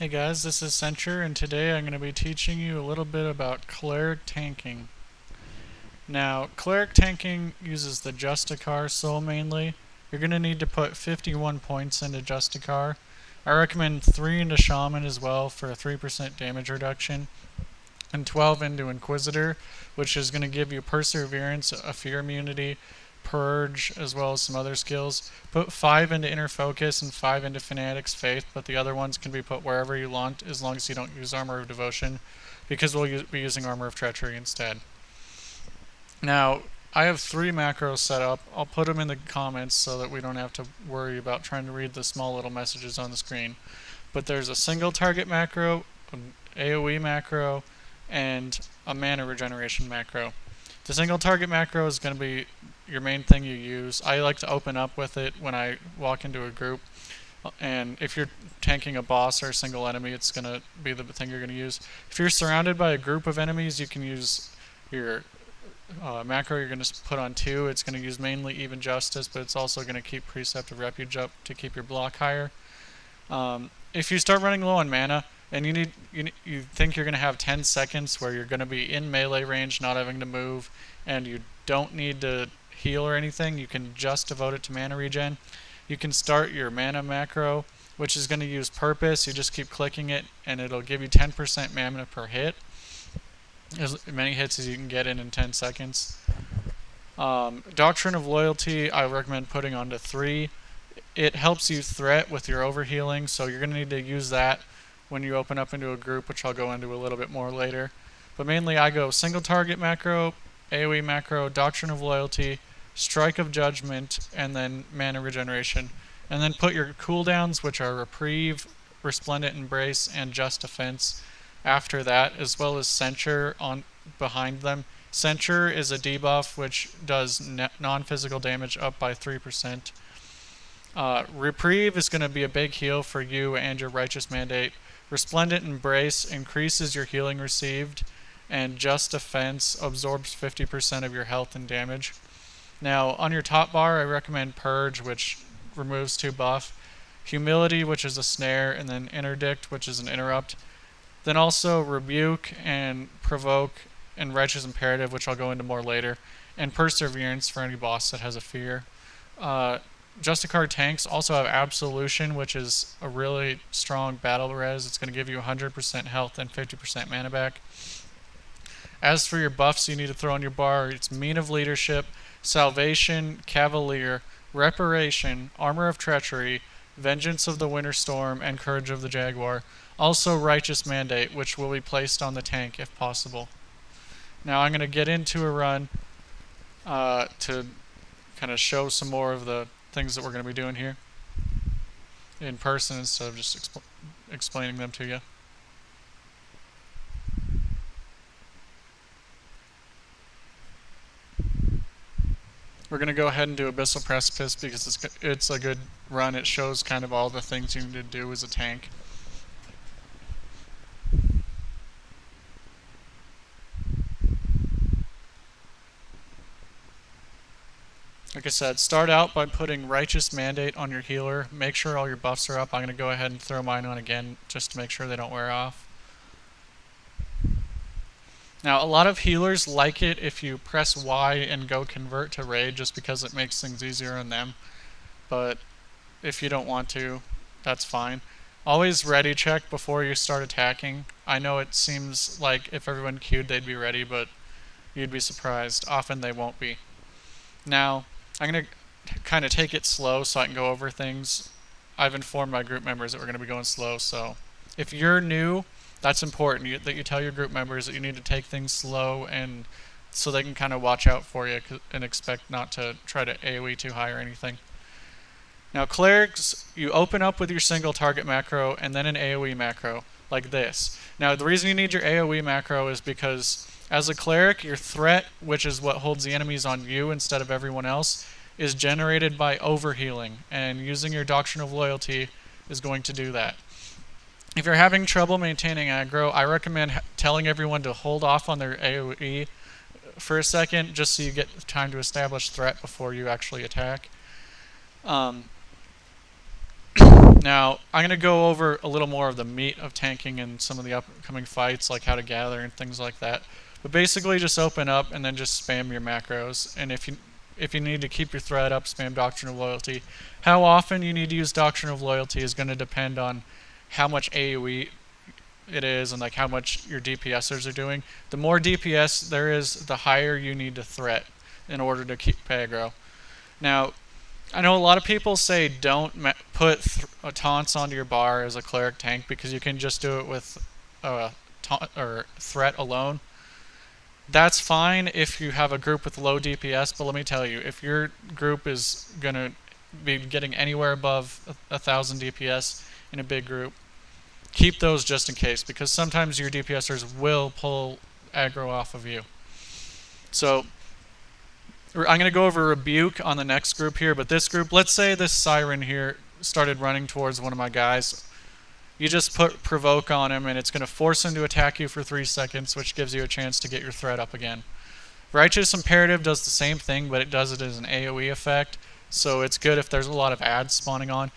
Hey guys, this is Censure, and today I'm going to be teaching you a little bit about Cleric tanking. Now, Cleric tanking uses the Justicar soul mainly. You're going to need to put 51 points into Justicar. I recommend 3 into Shaman as well for a 3% damage reduction, and 12 into Inquisitor, which is going to give you Perseverance, a fear immunity, Purge, as well as some other skills. Put 5 into Inner Focus and 5 into Fanatic's Faith, but the other ones can be put wherever you want as long as you don't use Armor of Devotion, because we'll be using Armor of Treachery instead. Now, I have 3 macros set up. I'll put them in the comments so that we don't have to worry about trying to read the small little messages on the screen. But there's a single target macro, an AoE macro, and a mana regeneration macro. The single target macro is going to be your main thing you use. I like to open up with it when I walk into a group, and if you're tanking a boss or a single enemy, it's going to be the thing you're going to use. If you're surrounded by a group of enemies, you can use your macro you're going to put on 2. It's going to use mainly Even Justice, but it's also going to keep Precept of Refuge up to keep your block higher. If you start running low on mana, and you think you're going to have 10 seconds where you're going to be in melee range, not having to move, and you don't need to heal or anything, you can just devote it to mana regen. You can start your mana macro, which is going to use Purpose. You just keep clicking it, and it'll give you 10% mana per hit. As many hits as you can get in 10 seconds. Doctrine of Loyalty, I recommend putting onto 3. It helps you threat with your overhealing, so you're going to need to use that when you open up into a group, which I'll go into a little bit more later. But mainly I go single target macro, AoE macro, Doctrine of Loyalty, Strike of Judgment, and then mana regeneration. And then put your cooldowns, which are Reprieve, Resplendent Embrace, and Just Defense after that, as well as Censure on behind them. Censure is a debuff which does non-physical damage up by 3%. Reprieve is going to be a big heal for you and your Righteous Mandate. Resplendent Embrace increases your healing received, and Just Defense absorbs 50% of your health and damage. Now, on your top bar, I recommend Purge, which removes 2 buff, Humility, which is a snare, and then Interdict, which is an interrupt. Then also Rebuke and Provoke and Righteous Imperative, which I'll go into more later, and Perseverance for any boss that has a fear. Justicar tanks also have Absolution, which is a really strong battle res. It's going to give you 100% health and 50% mana back. As for your buffs you need to throw on your bar, it's Mean of Leadership, Salvation, Cavalier, Reparation, Armor of Treachery, Vengeance of the Winter Storm, and Courage of the Jaguar. Also Righteous Mandate, which will be placed on the tank if possible. Now I'm going to get into a run to kind of show some more of the things that we're going to be doing here in person instead of just explaining them to you. We're going to go ahead and do Abyssal Precipice because it's a good run. It shows kind of all the things you need to do as a tank. Like I said, start out by putting Righteous Mandate on your healer. Make sure all your buffs are up. I'm going to go ahead and throw mine on again just to make sure they don't wear off. Now, a lot of healers like it if you press Y and go convert to raid just because it makes things easier on them. But if you don't want to, that's fine. Always ready check before you start attacking. I know it seems like if everyone queued they'd be ready, but you'd be surprised. Often they won't be. Now, I'm going to kind of take it slow so I can go over things. I've informed my group members that we're going to be going slow, so if you're new, that's important that you tell your group members that you need to take things slow, and so they can kind of watch out for you and expect not to try to AoE too high or anything. Now Clerics, you open up with your single target macro and then an AoE macro, like this. Now the reason you need your AoE macro is because as a Cleric, your threat, which is what holds the enemies on you instead of everyone else, is generated by overhealing, and using your Doctrine of Loyalty is going to do that. If you're having trouble maintaining aggro, I recommend telling everyone to hold off on their AoE for a second, just so you get time to establish threat before you actually attack. Now, I'm going to go over a little more of the meat of tanking in some of the upcoming fights, like how to gather and things like that. But basically just open up and then just spam your macros. And if you need to keep your threat up, spam Doctrine of Loyalty. How often you need to use Doctrine of Loyalty is going to depend on how much AoE it is and like how much your DPSers are doing. The more DPS there is, the higher you need to threat in order to keep aggro. Now, I know a lot of people say don't put taunts onto your bar as a cleric tank because you can just do it with taunt or threat alone. That's fine if you have a group with low DPS, but let me tell you, if your group is going to be getting anywhere above 1,000 DPS in a big group, keep those just in case, because sometimes your DPSers will pull aggro off of you. So I'm going to go over Rebuke on the next group here, but this group, let's say this Siren here started running towards one of my guys. You just put Provoke on him, and it's going to force him to attack you for 3 seconds, which gives you a chance to get your threat up again. Righteous Imperative does the same thing, but it does it as an AoE effect, so it's good if there's a lot of ads spawning on.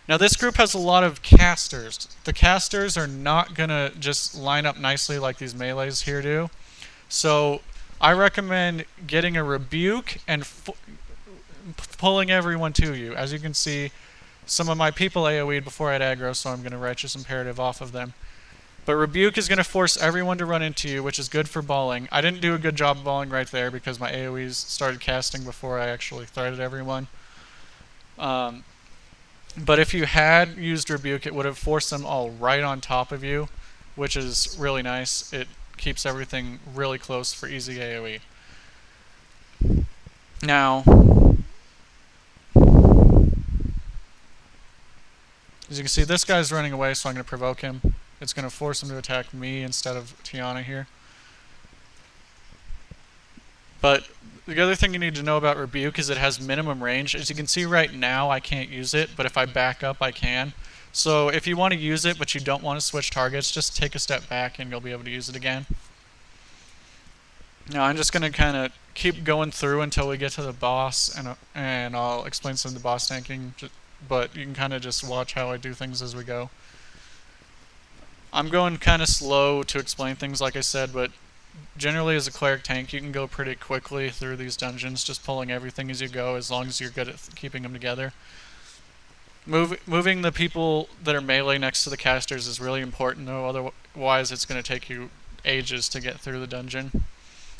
Now this group has a lot of casters. The casters are not going to just line up nicely like these melees here do. So I recommend getting a Rebuke and pulling everyone to you. As you can see, some of my people AoE'd before I had aggro, so I'm going to Righteous Imperative off of them. But Rebuke is going to force everyone to run into you, which is good for balling. I didn't do a good job of balling right there because my AoEs started casting before I actually threaded everyone. But if you had used Rebuke, it would have forced them all right on top of you, which is really nice. It keeps everything really close for easy AoE. Now, as you can see, this guy's running away, so I'm going to provoke him. It's going to force him to attack me instead of Tiana here. But the other thing you need to know about Rebuke is it has minimum range. As you can see right now, I can't use it, but if I back up, I can. So if you want to use it, but you don't want to switch targets, just take a step back and you'll be able to use it again. Now I'm just going to kind of keep going through until we get to the boss, and I'll explain some of the boss tanking, but you can kind of just watch how I do things as we go. I'm going kind of slow to explain things, like I said, but generally as a cleric tank you can go pretty quickly through these dungeons, just pulling everything as you go, as long as you're good at keeping them together. Moving the people that are melee next to the casters is really important though, otherwise it's going to take you ages to get through the dungeon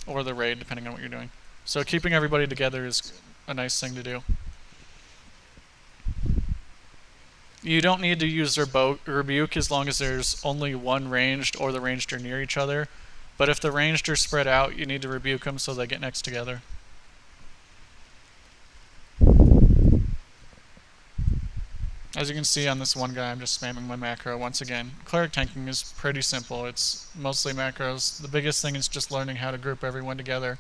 or the raid, depending on what you're doing. So keeping everybody together is a nice thing to do. You don't need to use their Rebuke as long as there's only one ranged or the ranged are near each other. But if the ranged are spread out, you need to Rebuke them so they get next together. As you can see on this one guy, I'm just spamming my macro once again. Cleric tanking is pretty simple. It's mostly macros. The biggest thing is just learning how to group everyone together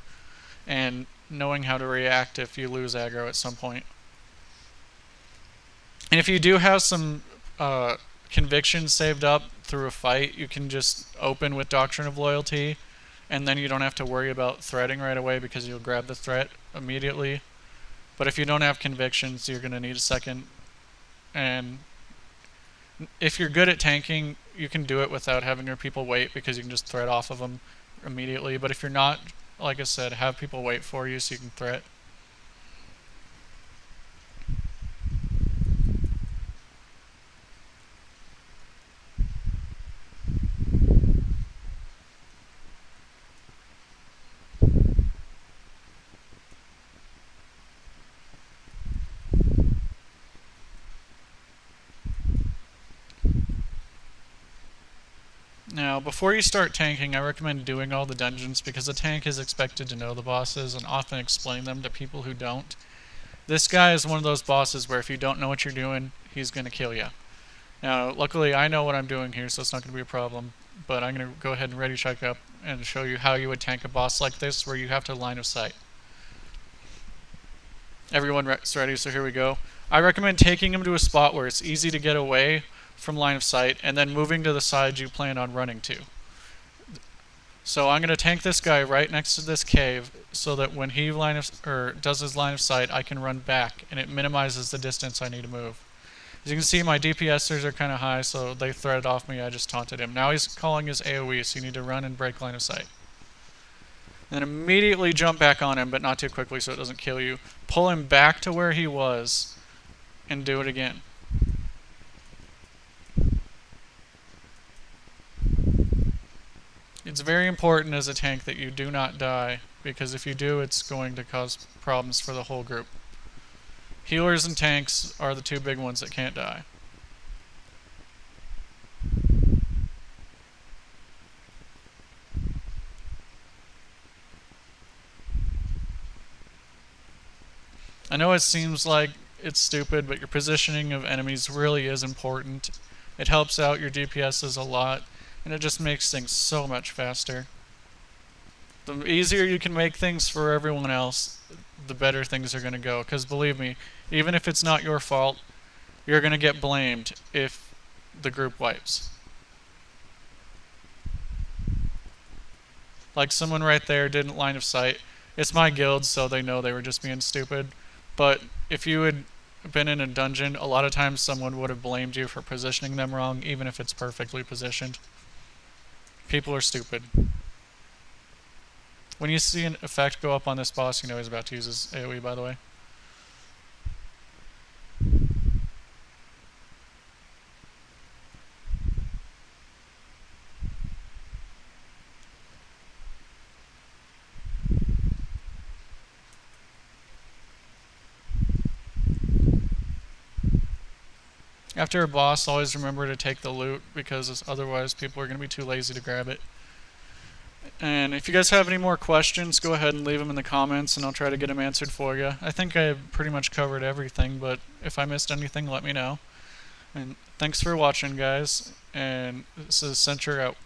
and knowing how to react if you lose aggro at some point. And if you do have some convictions saved up through a fight, you can just open with Doctrine of Loyalty, and then you don't have to worry about threading right away because you'll grab the threat immediately. But if you don't have convictions, you're going to need a second. And if you're good at tanking, you can do it without having your people wait because you can just thread off of them immediately. But if you're not, like I said, have people wait for you so you can threat. Now, before you start tanking, I recommend doing all the dungeons because the tank is expected to know the bosses and often explain them to people who don't. This guy is one of those bosses where if you don't know what you're doing, he's going to kill you. Now, luckily I know what I'm doing here, so it's not going to be a problem, but I'm going to go ahead and ready check up and show you how you would tank a boss like this where you have to line of sight. Everyone's ready, so here we go. I recommend taking him to a spot where it's easy to get away from line of sight, and then moving to the side you plan on running to. So I'm going to tank this guy right next to this cave so that when he does his line of sight, I can run back, and it minimizes the distance I need to move. As you can see, my DPSers are kind of high, so they threaded off me. I just taunted him. Now he's calling his AoE, so you need to run and break line of sight. Then immediately jump back on him, but not too quickly so it doesn't kill you. Pull him back to where he was, and do it again. It's very important as a tank that you do not die, because if you do, it's going to cause problems for the whole group. Healers and tanks are the two big ones that can't die. I know it seems like it's stupid, but your positioning of enemies really is important. It helps out your DPSs a lot, and it just makes things so much faster. The easier you can make things for everyone else, the better things are going to go. Because believe me, even if it's not your fault, you're going to get blamed if the group wipes. Like someone right there didn't line of sight. It's my guild, so they know they were just being stupid. But if you had been in a dungeon, a lot of times someone would have blamed you for positioning them wrong, even if it's perfectly positioned. People are stupid. When you see an effect go up on this boss, you know he's about to use his AoE, by the way. After a boss, always remember to take the loot, because otherwise people are going to be too lazy to grab it. And if you guys have any more questions, go ahead and leave them in the comments and I'll try to get them answered for you. I think I pretty much covered everything, but if I missed anything, let me know. And thanks for watching, guys, and this is Censure out.